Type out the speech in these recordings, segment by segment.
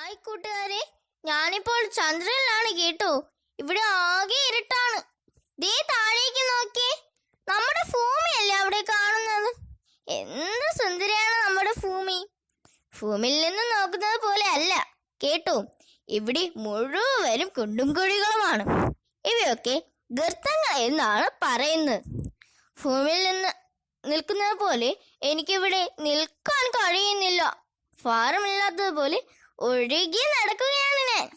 Hi കൂട്ടുകാരെ, ഞാനിപ്പോൾ ചന്ദ്രനിലാണ് കേട്ടോ. ഇവിടെ ആകെ ഇരുട്ടാണ്. ദേ താഴേക്ക് നോക്കിയേ, നമ്മുടെ ഭൂമിയല്ലേ അവിടെ കാണുന്നത്. എന്ത് സുന്ദരിയാണ് നമ്മുടെ ഭൂമി. ഭൂമിയിൽ നിന്ന് നോക്കുന്നത് പോലെ അല്ല കേട്ടോ. ഇവിടെ മുഴുവനും കുണ്ടും കുഴികളുമാണ്. ഇവയൊക്കെ ഗർത്തങ്ങൾ എന്നാണ് പറയുന്നത്. ഭൂമിയിൽ നിന്ന് നിൽക്കുന്നത് പോലെ എനിക്കിവിടെ നിൽക്കാൻ കഴിയുന്നില്ല. ഭാരമില്ലാത്തതുപോലെ ഒഴുകി നടക്കുകയാണ് ഞാൻ.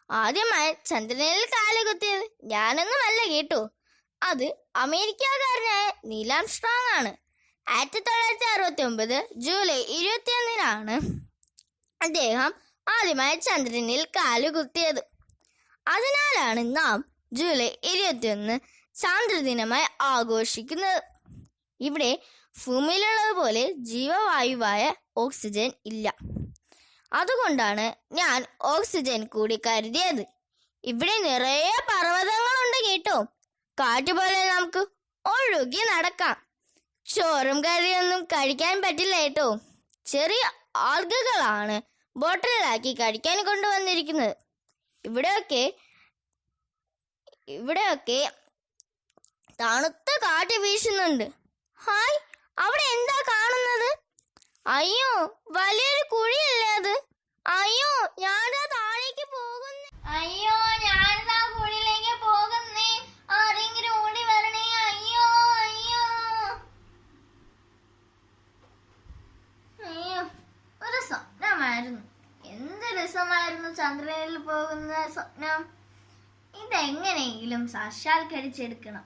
ആദ്യമായി ചന്ദ്രനിൽ കാലുകുത്തിയത് ഞാനൊന്നുമല്ല കേട്ടോ. അത് അമേരിക്കക്കാരനായ നീൽ ആംസ്ട്രോങ് ആണ്. 1969 ജൂലൈ 21 അദ്ദേഹം ആദ്യമായി ചന്ദ്രനിൽ കാലുകുത്തിയത്. അതിനാലാണ് നാം ജൂലൈ 21 ചാന്ദ്രദിനമായി ആഘോഷിക്കുന്നത്. ഇവിടെ ഭൂമിയിലുള്ളതുപോലെ ജീവവായുവായ ഓക്സിജൻ ഇല്ല. അതുകൊണ്ടാണ് ഞാൻ ഓക്സിജൻ കൂടി കരുതിയത്. ഇവിടെ നിറയെ പർവ്വതങ്ങളുണ്ട് കേട്ടോ. കാറ്റുപോലെ നമുക്ക് ഒഴുകി നടക്കാം. ചോറും കറിയൊന്നും കഴിക്കാൻ പറ്റില്ല കേട്ടോ. ചെറിയ ആൽഗകളാണ് ബോട്ടിലാക്കി കഴിക്കാൻ കൊണ്ടുവന്നിരിക്കുന്നത്. ഇവിടെയൊക്കെ തണുത്ത കാറ്റ് വീശുന്നുണ്ട്. ഹായ്, അവിടെ എന്താ കാണുന്നത്? അയ്യോ, വലിയൊരു കുഴിയല്ലേ അത്. അയ്യോ, ഞാനിതാ താഴേക്ക് പോകുന്നു. അയ്യോ, ഞാനിതാ കുഴിയിലേക്ക് പോകുന്നേ. ആരെങ്കിലും ഓടി വരണേ. അയ്യോ അയ്യോ അയ്യോ, ഒരു സ്വപ്നമായിരുന്നു. എന്ത് രസമായിരുന്നു ചന്ദ്രനിൽ പോകുന്ന സ്വപ്നം. ഇതെങ്ങനെയെങ്കിലും സാക്ഷാത്കരിച്ചെടുക്കണം.